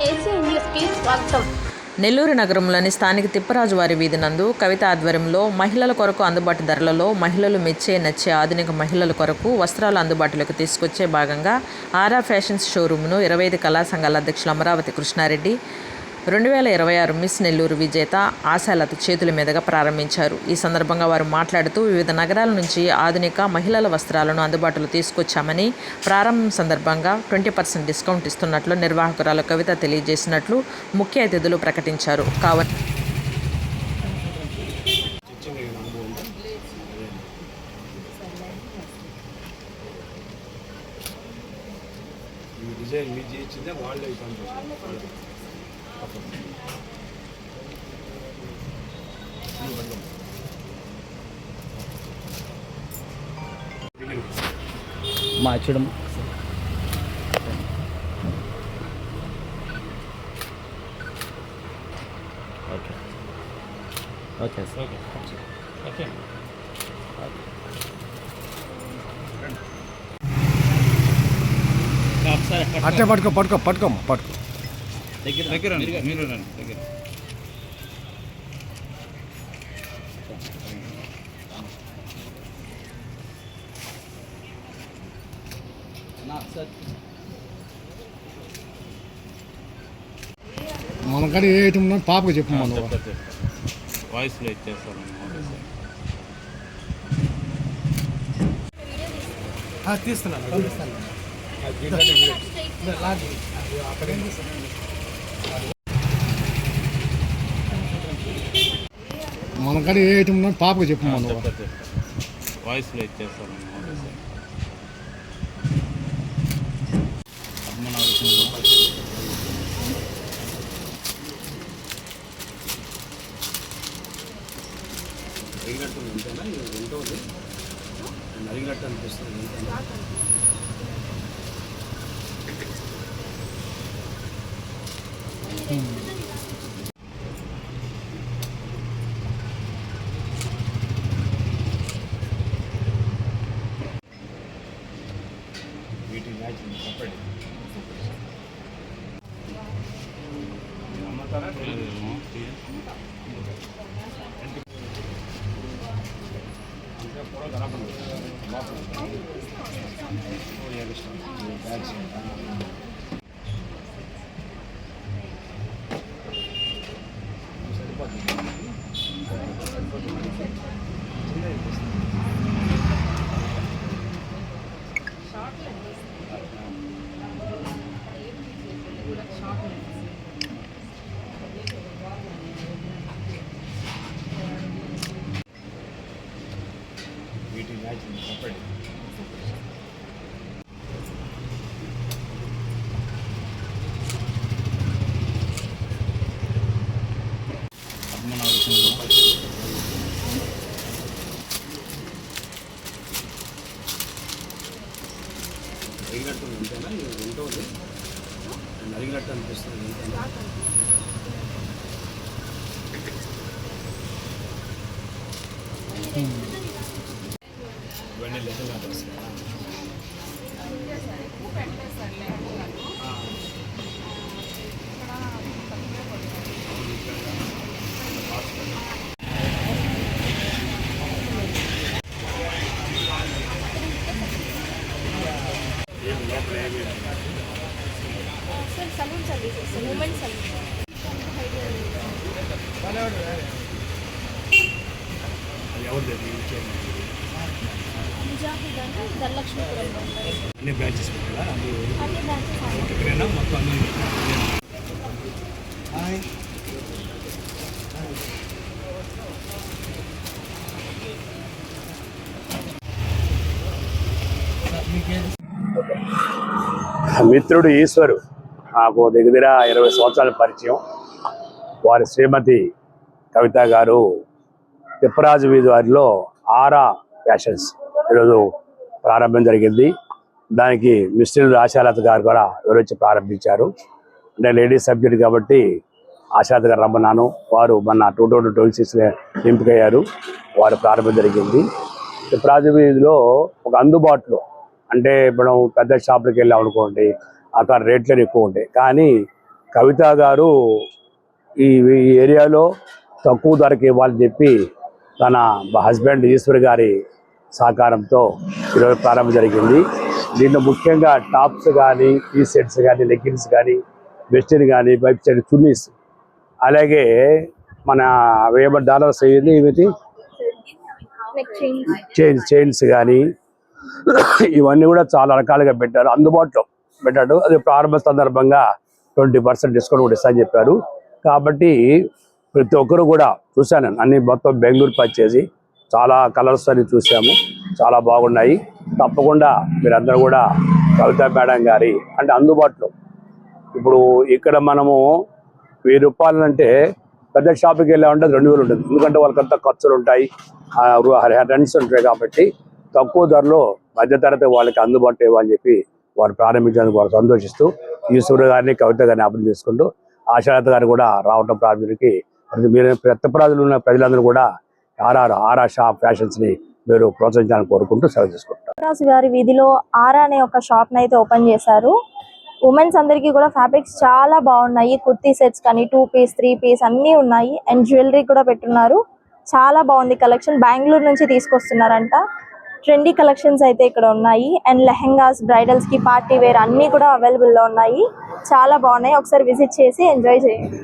AC న్యూస్కి స్వాగతం. నెల్లూరు నగరంలోని స్థానిక తిప్పరాజు వారి వీధి నందు కవిత ఆధ్వర్యంలో మహిళల కొరకు అందుబాటు ధరలలో మహిళలు నచ్చే ఆధునిక మహిళల కొరకు వస్త్రాలు అందుబాటులోకి తీసుకొచ్చే భాగంగా ఆరా ఫ్యాషన్స్ షోరూమ్ను 25 కళా సంఘాల అధ్యక్షులు అమరావతి కృష్ణారెడ్డి 2026 మిస్ నెల్లూరు విజేత ఆశాలత చేతుల మీదుగా ప్రారంభించారు. ఈ సందర్భంగా వారు మాట్లాడుతూ వివిధ నగరాల నుంచి ఆధునిక మహిళల వస్త్రాలను అందుబాటులో తీసుకొచ్చామని, ప్రారంభం సందర్భంగా 20% డిస్కౌంట్ ఇస్తున్నట్లు నిర్వాహకురాలు కవిత తెలియజేసినట్లు ముఖ్య అతిథులు ప్రకటించారు. మార్చడం ఓకే ఓకే సార్ ఓకే అట్లా పట్టుకో దగ్గర మీరు దగ్గర మన కాడ ఏ ఐటమ్ ఉన్నా పాపకు చెప్పు. మన వాయిస్లో ఇచ్చేస్తాను. తీస్తున్నాను. మన కాడ ఏ ఐటమ్ ఉన్నా పాపకు చెప్పు. మన వాయిస్లో ఇచ్చేస్తాను. అడిగినట్టు అనిపిస్తుంది. వీటి మ్యాచ్ చెప్పండి. అమ్ముతారా? వీటి మ్యాచ్ చెప్పండి. అడిగినట్టు ఉంటేనా ఉంటుంది. నేను అడిగినట్టు అనిపిస్తుంది. ఇవన్నీ లెక్కలు వస్తాయి. Salon services, moment salon. Mujahid అని ధనలక్ష్మీపురంలో ఉంటాయి. అన్ని బ్రాంచెస్ అన్ని బ్రాంచెస్ ఇక్కడైనా మొత్తం అన్ని. మిత్రుడు ఈశ్వరు నాకు దగ్గర 20 సంవత్సరాల పరిచయం. వారి శ్రీమతి కవిత గారు తిప్పరాజు వీధి వారిలో ఆరా ఫ్యాషన్స్ ఈరోజు ప్రారంభం జరిగింది. దానికి మిస్టర్ ఆశాలత గారు కూడా వివరించి ప్రారంభించారు. అంటే లేడీస్ సబ్జెక్ట్ కాబట్టి ఆశాలత గారు రమ్మన్నాను. వారు మన 2026 ఎంపికయ్యారు. వారు ప్రారంభం జరిగింది. తిప్పరాజు వీధిలో ఒక అందుబాటులో, అంటే మనం పెద్ద షాపులకు వెళ్ళాం అనుకోండి, అక్కడ రేట్లు ఎక్కువ ఉంటాయి. కానీ కవిత గారు ఈ ఏరియాలో తక్కువ ధరకి ఇవ్వాలని చెప్పి తన హస్బెండ్ ఈశ్వర్ గారి సహకారంతో ఈరోజు ప్రారంభం జరిగింది. దీంట్లో ముఖ్యంగా టాప్స్ కానీ, టీ సెట్స్ కానీ, లెగ్గిన్స్ కానీ, వెస్టర్న్ కానీ, వైప్ సైడ్ చున్నీస్, అలాగే మన $1000 అయ్యింది ఇవి నెక్ చైన్స్ చైన్స్ కానీ ఇవన్నీ కూడా చాలా రకాలుగా పెట్టారు, అందుబాటులో పెట్టాడు. అది ప్రారంభ సందర్భంగా 20% డిస్కౌంట్ కూడా ఇస్తామని చెప్పారు. కాబట్టి ప్రతి ఒక్కరు కూడా చూశాను, అన్ని మొత్తం బెంగళూరు పర్చేసి చాలా కలర్స్ అని చూసాము, చాలా బాగున్నాయి. తప్పకుండా మీరందరూ కూడా కవిత మేడం గారి అంటే అందుబాటులో, ఇప్పుడు ఇక్కడ మనము ₹1000 అంటే పెద్ద షాప్కి వెళ్ళామంటే 2000 ఉంటుంది, ఎందుకంటే వాళ్ళకంతా ఖర్చులు ఉంటాయి, రెంట్స్ ఉంటాయి. కాబట్టి తక్కువ ధరలో మధ్యతరగతి వాళ్ళకి అందుబాటులో ఇవ్వాలని చెప్పి వారు ప్రారంభించేందుకు వారు సంతోషిస్తూ ఈశ్వరు గారిని, కవిత గారిని అభివృద్ధి చేసుకుంటూ ఆశాలత గారు కూడా రావడం ప్రారంభించి మీరు పెద్దప్రాజులు ఉన్న ప్రజలందరూ కూడా ఆరా షాప్ ఫ్యాషన్స్ని మీరు ప్రోత్సహించాలని కోరుకుంటూ సెలవు తీసుకుంటారు. రాజు గారి వీధిలో ఆరా అనే ఒక షాప్ అయితే ఓపెన్ చేశారు. ఉమెన్స్ అందరికీ కూడా ఫ్యాబ్రిక్స్ చాలా బాగున్నాయి. కుర్తీ సెట్స్ కానీ 2 పీస్ 3 పీస్ అన్నీ ఉన్నాయి. అండ్ జ్యువెలరీ కూడా పెట్టున్నారు. చాలా బాగుంది కలెక్షన్. బెంగళూరు నుంచి తీసుకొస్తున్నారంట. ట్రెండీ కలెక్షన్స్ అయితే ఇక్కడ ఉన్నాయి. అండ్ లెహెంగాస్, బ్రైడల్స్ కి, పార్టీ వేర్ అన్నీ కూడా అవైలబుల్ లో ఉన్నాయి. చాలా బాగున్నాయి. ఒకసారి విజిట్ చేసి ఎంజాయ్ చేయండి.